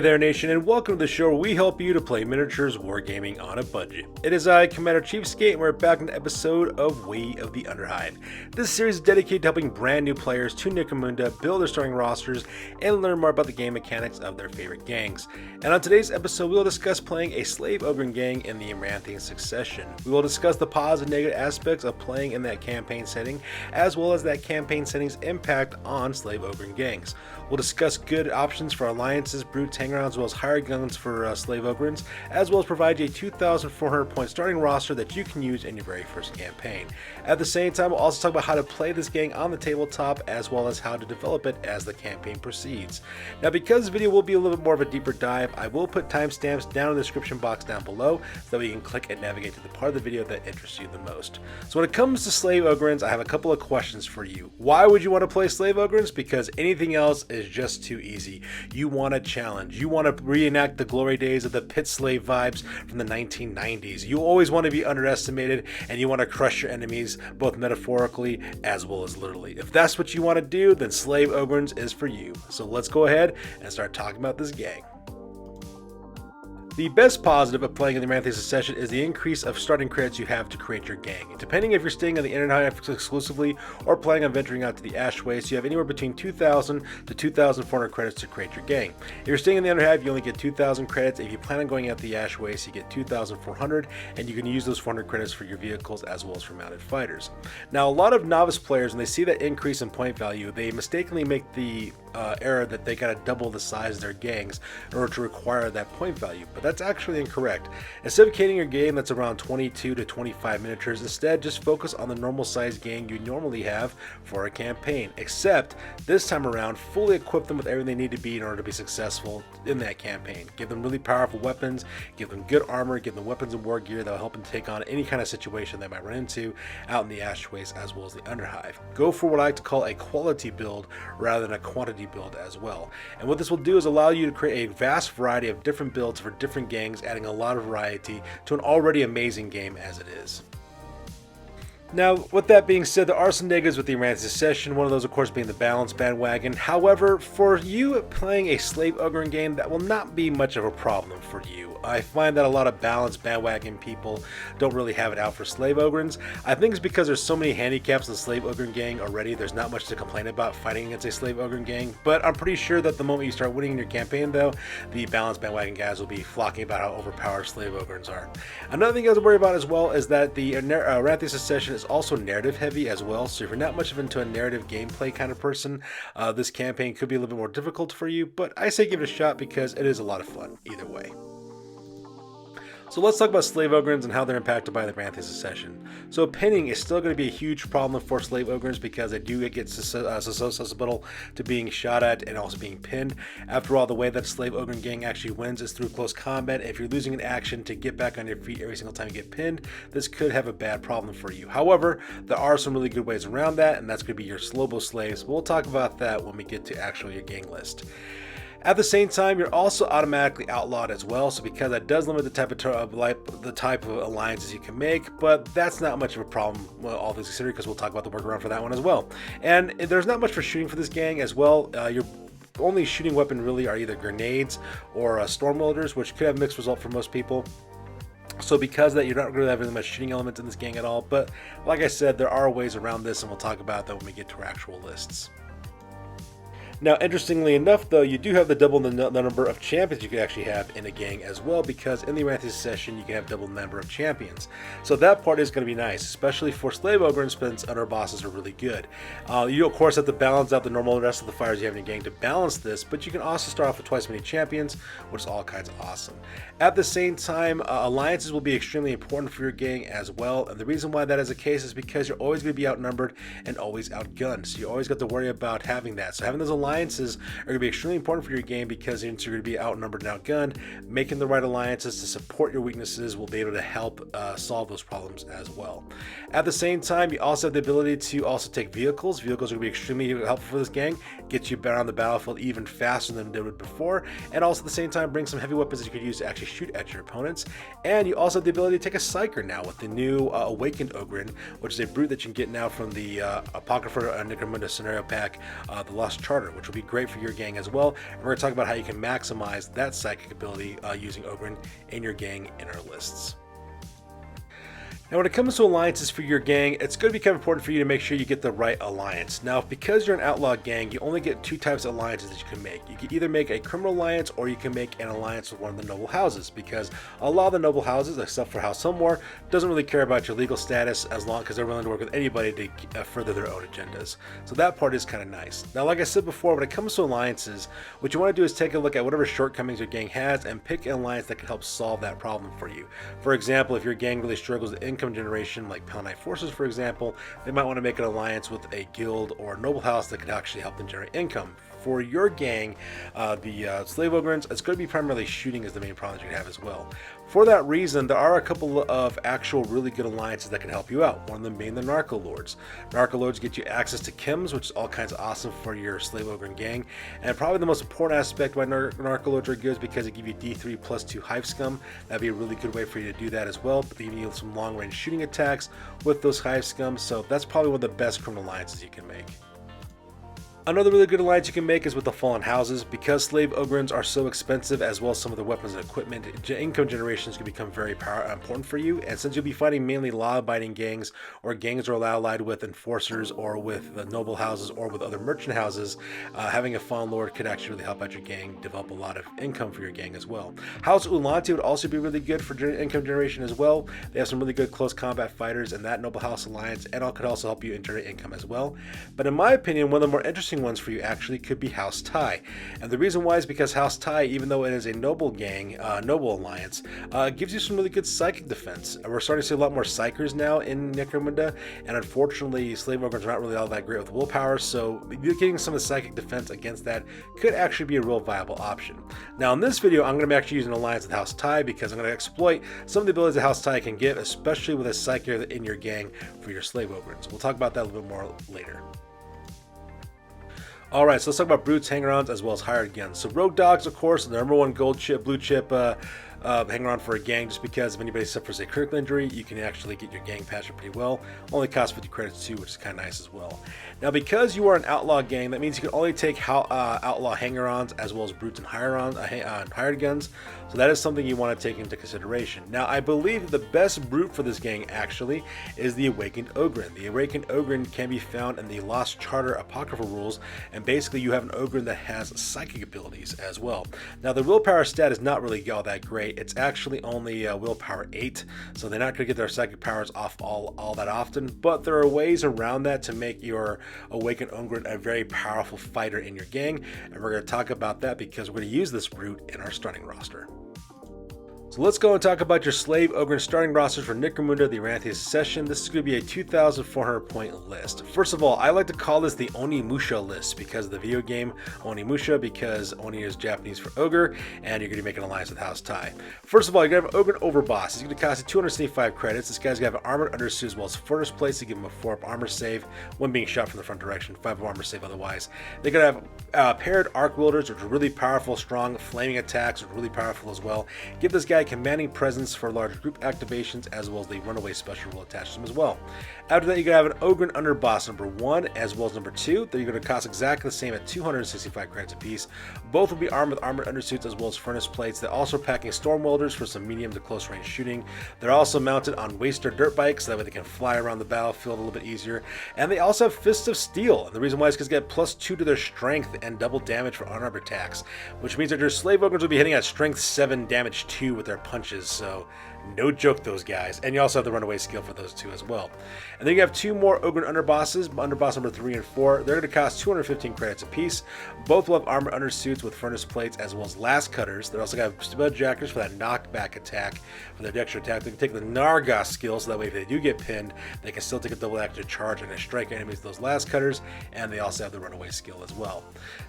Hey there, nation, and welcome to the show where we help you to play miniatures wargaming on a budget. It is I, Commander Chiefskate, and we're back in an episode of Way of the Underhive. This series is dedicated to helping brand new players to Necromunda build their starting rosters and learn more about the game mechanics of their favorite gangs. And on today's episode, we will discuss playing a Slave Ogryn Gang in the Aranthian Succession. We will discuss the positive and negative aspects of playing in that campaign setting, as well as that campaign setting's impact on Slave Ogryn Gangs. We'll discuss good options for alliances, brutes, hang-arounds, as well as hired guns for Slave Ogryns, as well as provide you a 2,400 point starting roster that you can use in your very first campaign. At the same time, we'll also talk about how to play this gang on the tabletop, as well as how to develop it as the campaign proceeds. Now, because this video will be a little bit more of a deeper dive, I will put timestamps down in the description box down below, so that you can click and navigate to the part of the video that interests you the most. So when it comes to Slave Ogryns, I have a couple of questions for you. Why would you want to play Slave Ogryns? Because anything else is just too easy. You want a challenge. You want to reenact the glory days of the pit slave vibes from the 1990s. You always want to be underestimated, and you want to crush your enemies, both metaphorically as well as literally. If that's what you want to do, then Slave Ogryns is for you. So let's go ahead and start talking about this gang. The best positive of playing in the Aranthian Succession is the increase of starting credits you have to create your gang. Depending if you're staying on the Underhive exclusively or planning on venturing out to the Ashways, you have anywhere between 2,000 to 2,400 credits to create your gang. If you're staying in the Underhive, you only get 2,000 credits. If you plan on going out to the Ashways, you get 2,400, and you can use those 400 credits for your vehicles as well as for mounted fighters. Now, a lot of novice players, when they see that increase in point value, they mistakenly make the error that they gotta double the size of their gangs in order to require that point value, but that's actually incorrect. Instead of creating your game that's around 22 to 25 miniatures, instead just focus on the normal size gang you normally have for a campaign, except this time around fully equip them with everything they need to be in order to be successful in that campaign. Give them really powerful weapons, give them good armor, give them weapons and war gear that will help them take on any kind of situation they might run into out in the Ashways as well as the Underhive. Go for what I like to call a quality build rather than a quantity build as well. And what this will do is allow you to create a vast variety of different builds for different gangs, adding a lot of variety to an already amazing game as it is. Now, with that being said, there are some negatives with the Aranthian Succession, one of those of course being the balance bandwagon. However, for you playing a Slave Ogryn game, that will not be much of a problem for you. I find that a lot of balance bandwagon people don't really have it out for Slave Ogryns. I think it's because there's so many handicaps in the Slave Ogryn gang already, there's not much to complain about fighting against a Slave Ogryn gang, but I'm pretty sure that the moment you start winning in your campaign though, the balance bandwagon guys will be flocking about how overpowered Slave Ogryns are. Another thing you have to worry about as well is that the Aranthian Succession is also narrative heavy as well, so if you're not much into a narrative gameplay kind of person, this campaign could be a little bit more difficult for you, but I say give it a shot because it is a lot of fun either way. So let's talk about Slave Ogryns and how they're impacted by the Aranthian Succession. So pinning is still going to be a huge problem for Slave Ogryns because they do get susceptible to being shot at and also being pinned. After all, the way that Slave Ogryn Gang actually wins is through close combat. If you're losing an action to get back on your feet every single time you get pinned, this could have a bad problem for you. However, there are some really good ways around that, and that's going to be your Slobo slaves. We'll talk about that when we get to actually your gang list. At the same time, you're also automatically outlawed as well, so because that does limit the type of alliances you can make, but that's not much of a problem, well, all things considered, because we'll talk about the workaround for that one as well. And there's not much for shooting for this gang as well. Your only shooting weapon really are either grenades or storm welders, which could have mixed result for most people. So because of that, you're not really having much shooting elements in this gang at all, but like I said, there are ways around this, and we'll talk about that when we get to our actual lists. Now, interestingly enough, though, you do have the double the number of champions you could actually have in a gang as well, because in the Aranthian Succession, you can have double the number of champions. So that part is going to be nice, especially for Slave Ogryns, since under bosses are really good. You, of course, have to balance out the normal rest of the fighters you have in your gang to balance this, but you can also start off with twice as many champions, which is all kinds of awesome. At the same time, alliances will be extremely important for your gang as well, and the reason why that is the case is because you're always going to be outnumbered and always outgunned, so you always got to worry about having that. So having those alliances are going to be extremely important for your game because you're going to be outnumbered and outgunned. Making the right alliances to support your weaknesses will be able to help solve those problems as well. At the same time, you also have the ability to also take vehicles. Vehicles are going to be extremely helpful for this gang, get you better on the battlefield even faster than they would before, and also at the same time bring some heavy weapons that you could use to actually shoot at your opponents. And you also have the ability to take a Psyker now with the new Awakened Ogryn, which is a brute that you can get now from the Apocrypha Necromunda scenario pack, the Lost Charter, which which will be great for your gang as well. And we're going to talk about how you can maximize that psychic ability using Ogryn in your gang in our lists. Now, when it comes to alliances for your gang, it's going to become important for you to make sure you get the right alliance. Now, because you're an outlaw gang, you only get two types of alliances that you can make. You can either make a criminal alliance or you can make an alliance with one of the noble houses, because a lot of the noble houses, except for House Helmore, doesn't really care about your legal status as long as they're willing to work with anybody to further their own agendas. So that part is kind of nice. Now, like I said before, when it comes to alliances, what you want to do is take a look at whatever shortcomings your gang has and pick an alliance that can help solve that problem for you. For example, if your gang really struggles with income generation, like Paladin Forces for example, they might want to make an alliance with a guild or noble house that could actually help them generate income. For your gang, the Slave Ogryn, it's going to be primarily shooting is the main problem that you have as well. For that reason, there are a couple of actual really good alliances that can help you out. One of them being the Narco Lords. Narco Lords get you access to chems, which is all kinds of awesome for your Slave Ogryn gang. And probably the most important aspect why Narco Lords are good is because they give you D3 plus 2 Hive Scum. That'd be a really good way for you to do that as well, but they give you some long range shooting attacks with those Hive Scum. So that's probably one of the best criminal alliances you can make. Another really good alliance you can make is with the Fallen Houses. Because Slave Ogryns are so expensive, as well as some of the weapons and equipment, income generations can become very important for you. And since you'll be fighting mainly law-abiding gangs, or gangs are allied with enforcers, or with the noble houses, or with other merchant houses, having a Fallen Lord could actually really help out your gang develop a lot of income for your gang as well. House Ulanti would also be really good for income generation as well. They have some really good close combat fighters in that noble house alliance, and could also help you generate income as well. But in my opinion, one of the more interesting ones for you actually could be House Tai. And the reason why is because House Tai, even though it is a noble gang, noble alliance, gives you some really good psychic defense. We're starting to see a lot more psychers now in Necromunda, and unfortunately Slave Ogryn are not really all that great with willpower, so getting some of the psychic defense against that could actually be a real viable option. Now in this video, I'm going to be actually using an alliance with House Tai because I'm going to exploit some of the abilities that House Tai can give, especially with a psyker in your gang for your Slave Ogryn. So we'll talk about that a little bit more later. Alright, so let's talk about brutes, hanger-ons, as well as hired guns. So rogue dogs, of course, the number one gold chip, blue chip hanger-on for a gang, just because if anybody suffers a critical injury, you can actually get your gang patched pretty well. Only costs 50 credits too, which is kind of nice as well. Now, because you are an outlaw gang, that means you can only take outlaw hanger-ons as well as brutes and hired guns. So that is something you want to take into consideration. Now, I believe the best brute for this gang actually is the Awakened Ogryn. The Awakened Ogryn can be found in the Lost Charter Apocryphal rules, and basically you have an Ogryn that has psychic abilities as well. Now, the willpower stat is not really all that great. It's actually only willpower 8, so they're not going to get their psychic powers off all that often, but there are ways around that to make your Awakened Ogryn a very powerful fighter in your gang, and we're going to talk about that because we're going to use this brute in our starting roster. So let's go and talk about your Slave Ogryn starting rosters for Necromunda, the Aranthian Succession. This is going to be a 2,400 point list. First of all, I like to call this the Onimusha list because of the video game Onimusha, because Oni is Japanese for ogre, and you're going to make an alliance with House Tai. First of all, you're going to have Ogryn Overboss. He's going to cost you 275 credits. This guy's going to have an armored undersuit as well as furnace plates to give him a 4-up armor save when being shot from the front direction, 5-up armor save otherwise. They're going to have paired arc wielders, which are really powerful, strong flaming attacks, which are really powerful as well. Give this guy commanding presence for large group activations, as well as the runaway special will attach to them as well. After that, you're going to have an Ogryn Underboss number 1 as well as number 2. They're going to cost exactly the same at 265 credits apiece. Both will be armed with armored undersuits as well as furnace plates. They're also packing storm welders for some medium to close range shooting. They're also mounted on Waster dirt bikes, so that way they can fly around the battlefield a little bit easier. And they also have Fists of Steel. And the reason why is because they get +2 to their strength and double damage for unarmed attacks, which means that your Slave Ogryns will be hitting at strength 7, damage 2 with their punches. So no joke, those guys. And you also have the runaway skill for those two as well. And then you have 2 more Ogryn Underbosses, Underboss number 3 and 4. They're going to cost 215 credits apiece. Both will have armor undersuits with furnace plates as well as last cutters. They're also going to have Spud Jackers for that knockback attack, for their dexter attack. They can take the Nargos skill, so that way if they do get pinned, they can still take a double action charge and strike enemies with those last cutters. And they also have the runaway skill as well.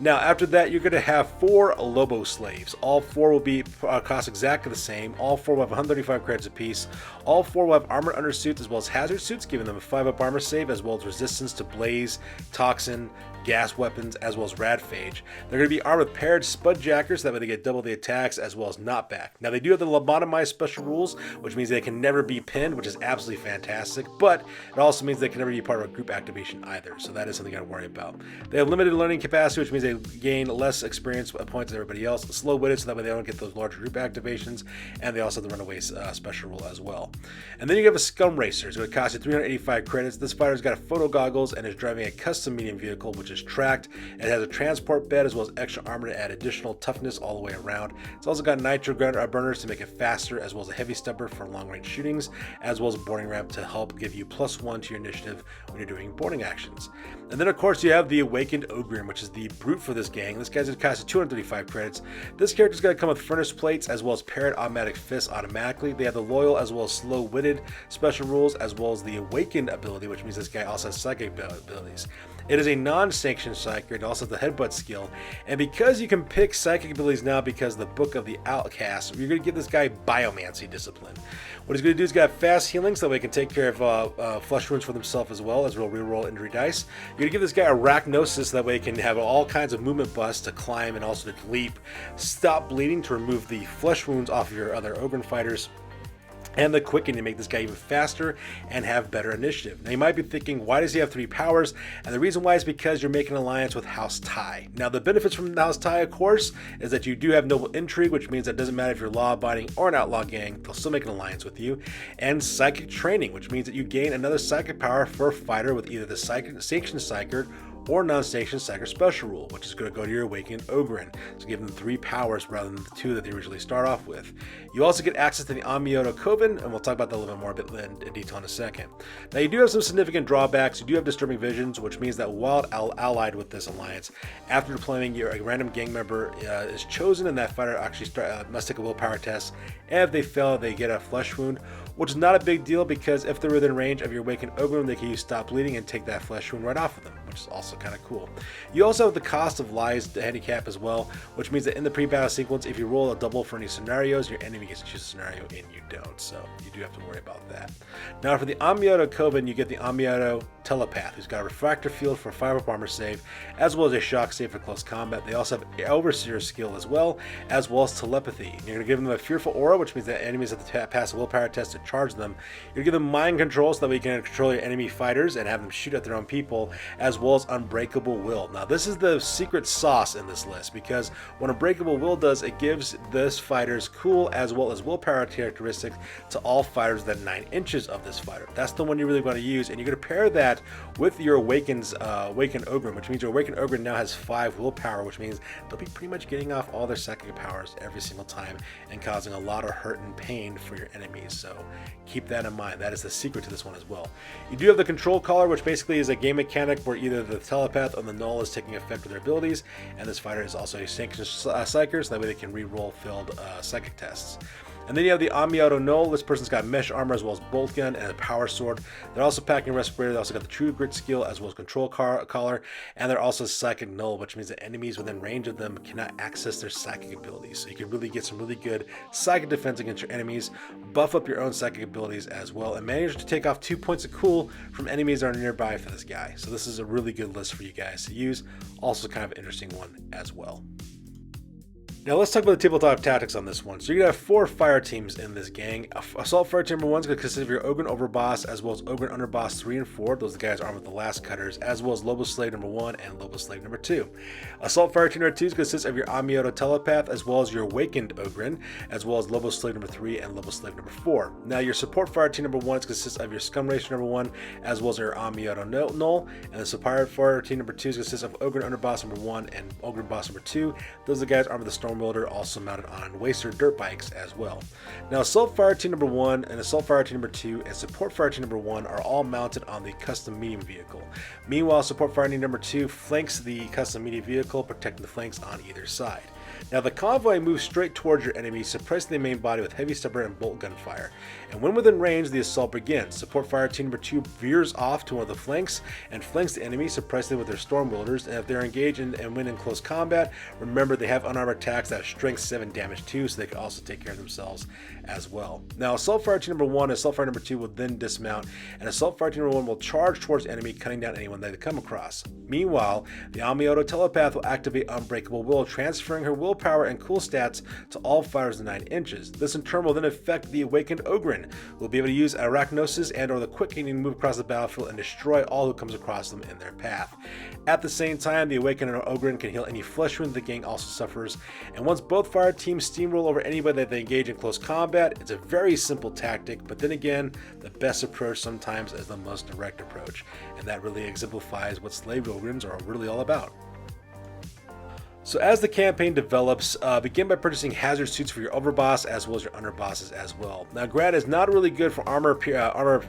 Now, after that, you're going to have 4 Lobo Slaves. All 4 will be cost exactly the same. All 4 will have 135 credits apiece. All 4 will have armor undersuits as well as hazard suits, giving them a 5-up armor save as well as resistance to blaze, toxin, gas weapons, as well as radphage. They're going to be armed with paired spudjackers, so that way they get double the attacks, as well as knockback. Now they do have the lobotomized special rules, which means they can never be pinned, which is absolutely fantastic, but it also means they can never be part of a group activation either, so that is something you got to worry about. They have limited learning capacity, which means they gain less experience points than everybody else. Slow-witted, so that way they don't get those larger group activations, and they also have the runaway special rule as well. And then you have a Scum Racer. It's going to cost you 385 credits. This fighter's got a photo goggles and is driving a custom medium vehicle, which is tracked. It has a transport bed as well as extra armor to add additional toughness all the way around. It's also got nitro burners to make it faster, as well as a heavy stubber for long-range shootings, as well as a boarding ramp to help give you +1 to your initiative when you're doing boarding actions. And then of course you have the Awakened Ogryn, which is the brute for this gang. This guy's going to cost you 235 credits. This character's going to come with furnace plates as well as paired automatic fists automatically. They have the loyal as well as slow-witted special rules, as well as the Awakened ability, which means this guy also has psychic abilities. It is a non-sanctioned psychic. It also has the headbutt skill, and because you can pick psychic abilities now because of the Book of the Outcast, you're going to give this guy Biomancy discipline. What he's going to do is got fast healing, so that way he can take care of flesh wounds for himself as well, as we'll reroll injury dice. You're going to give this guy Arachnosis, so that way he can have all kinds of movement busts to climb and also to leap, stop bleeding to remove the flesh wounds off of your other Ogryn fighters, and the Quicken to make this guy even faster and have better initiative. Now you might be thinking, why does he have 3 powers? And the reason why is because you're making an alliance with House Tai. Now the benefits from House Tai, of course, is that you do have Noble Intrigue, which means that it doesn't matter if you're law-abiding or an outlaw gang, they'll still make an alliance with you. And Psychic Training, which means that you gain another psychic power for a fighter with either the Sanctioned Psychic or non-sanctioned psychic special rule, which is going to go to your Awakened Ogryn. So give them 3 powers rather than the 2 that they originally start off with. You also get access to the Amioto Coven, and we'll talk about that a little bit more in detail in a second. Now you do have some significant drawbacks. You do have Disturbing Visions, which means that while allied with this alliance, after deploying, a random gang member is chosen, and that fighter actually must take a willpower test. And if they fail, they get a flesh wound, which is not a big deal because if they're within range of your Awakened Ogryn, they can use Stop Bleeding and take that flesh wound right off of them, which is also kind of cool. You also have the Cost of Lies handicap as well, which means that in the pre-battle sequence, if you roll a double for any scenarios, your enemy gets to choose a scenario and you don't, so you do have to worry about that. Now for the Amioto Coven, you get the Amioto Telepath, who's got a Refractor Field for 5-up armor save, as well as a Shock save for close combat. They also have Overseer skill as well as Telepathy. You're going to give them a Fearful Aura, which means that enemies have to pass a willpower test to charge them. You're going to give them Mind Control, so that way you can control your enemy fighters and have them shoot at their own people, as well as Unbreakable Will. Now this is the secret sauce in this list, because what Unbreakable Will does, it gives this fighter's cool as well as willpower characteristics to all fighters within 9 inches of this fighter. That's the one you really want to use, and you're going to pair that with your Awakened Ogryn, which means your Awakened Ogryn now has 5 willpower, which means they'll be pretty much getting off all their psychic powers every single time and causing a lot of hurt and pain for your enemies. So keep that in mind. That is the secret to this one as well. You do have the Control Collar, which basically is a game mechanic where either the Telepath or the Null is taking effect with their abilities, and this fighter is also a Sanctioned Psyker, so that way they can re-roll failed psychic tests. And then you have the Amioto Null. This person's got mesh armor as well as bolt gun and a power sword. They're also packing respirator. They also got the True Grit skill as well as control collar, and they're also psychic null, which means that enemies within range of them cannot access their psychic abilities. So you can really get some really good psychic defense against your enemies, buff up your own psychic abilities as well, and manage to take off 2 points of cool from enemies that are nearby for this guy. So this is a really good list for you guys to use. Also kind of an interesting one as well. Now let's talk about the tabletop tactics on this one. So you're going to have 4 fire teams in this gang. Assault Fire Team number 1 is going to consist of your Ogryn Overboss as well as Ogryn Underboss 3 and 4. Those are the guys armed with the last cutters, as well as Lobo Slave number 1 and Lobo Slave number 2. Assault Fire Team number 2 is going to consist of your Amioto Telepath as well as your Awakened Ogryn, as well as Lobo Slave number 3 and Lobo Slave number 4. Now your Support Fire Team number 1 is going to consist of your Scum Racer number 1 as well as your Amioto Null, and the Support Fire Team number 2 is going to consist of Ogryn Underboss number 1 and Ogryn Boss number 2. Those are the guys armed with the Storm Welder, also mounted on Waster dirt bikes as well. Now Assault Fire Team number 1 and Assault Fire Team number 2 and Support Fire Team number 1 are all mounted on the custom medium vehicle. Meanwhile, Support Fire Team number 2 flanks the custom medium vehicle, protecting the flanks on either side. Now the convoy moves straight towards your enemy, suppressing the main body with heavy stubber and bolt gun fire. And when within range, the assault begins. Support Fire Team number 2 veers off to one of the flanks and flanks the enemy, suppressing them with their Storm Wielders. And if they're engaged and win in close combat, remember they have unarmored attacks that have strength 7 damage too, so they can also take care of themselves as well. Now, Assault Fire Team number 1 and Assault Fire number 2 will then dismount, and Assault Fire Team number 1 will charge towards the enemy, cutting down anyone they come across. Meanwhile, the Amioto Telepath will activate Unbreakable Will, transferring her willpower and cool stats to all fighters in 9 inches. This in turn will then affect the Awakened Ogryn, who will be able to use Arachnosis and or the Quick Gain to move across the battlefield and destroy all who comes across them in their path. At the same time, the Awakened Ogryn can heal any flesh wound the gang also suffers, and once both fire teams steamroll over anybody that they engage in close combat, it's a very simple tactic, but then again, the best approach sometimes is the most direct approach, and that really exemplifies what Slave Ogryn are really all about. So as the campaign develops, begin by purchasing hazard suits for your overboss as well as your underbosses as well. Now, Grad is not really good for armor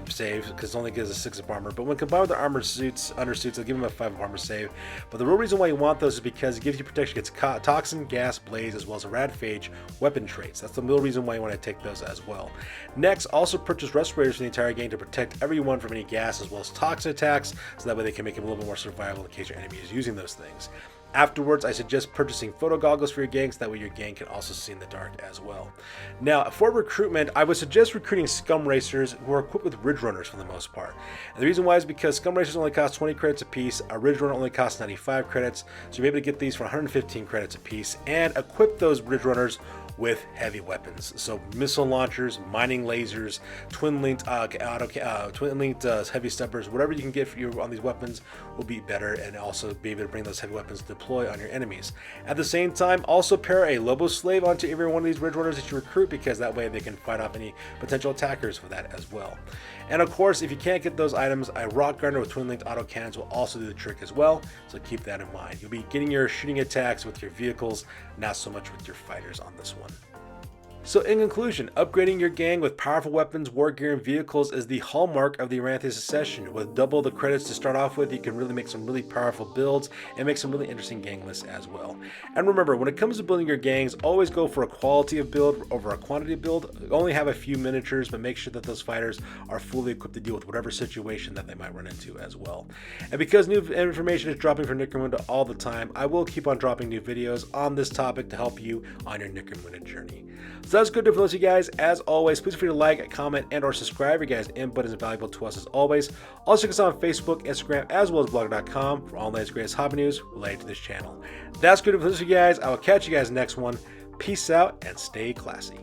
save because it only gives a 6 of armor, but when combined with the undersuits, it'll give him a 5 of armor save. But the real reason why you want those is because it gives you protection against toxin, gas, blaze, as well as radphage weapon traits. That's the real reason why you want to take those as well. Next, also purchase respirators for the entire gang to protect everyone from any gas as well as toxin attacks, so that way they can make them a little bit more survivable in case your enemy is using those things. Afterwards, I suggest purchasing photo goggles for your gang so that way your gang can also see in the dark as well. Now, for recruitment, I would suggest recruiting Scum Racers who are equipped with Ridge Runners for the most part. And the reason why is because Scum Racers only cost 20 credits a piece, a Ridge Runner only costs 95 credits, so you're able to get these for 115 credits a piece, and equip those Ridge Runners with heavy weapons. So missile launchers, mining lasers, twin-linked heavy steppers, whatever you can get for you on these weapons will be better, and also be able to bring those heavy weapons to deploy on your enemies. At the same time, also pair a Lobo Slave onto every one of these Ridge Runners that you recruit, because that way they can fight off any potential attackers for that as well. And of course, if you can't get those items, a Rock Gardener with twin-linked autocannons will also do the trick as well, so keep that in mind. You'll be getting your shooting attacks with your vehicles, not so much with your fighters on this one. So in conclusion, upgrading your gang with powerful weapons, war gear, and vehicles is the hallmark of the Aranthian Succession. With double the credits to start off with, you can really make some really powerful builds and make some really interesting gang lists as well. And remember, when it comes to building your gangs, always go for a quality of build over a quantity of build. Only have a few miniatures, but make sure that those fighters are fully equipped to deal with whatever situation that they might run into as well. And because new information is dropping from Necromunda all the time, I will keep on dropping new videos on this topic to help you on your Necromunda journey. So that's good for those of you guys. As always, please feel free to like, comment, and or subscribe. Your guys' input is invaluable to us as always. Also check us out on Facebook, Instagram, as well as blog.com for all the latest greatest hobby news related to this channel. That's good for those of you guys. I will catch you guys next one. Peace out and stay classy.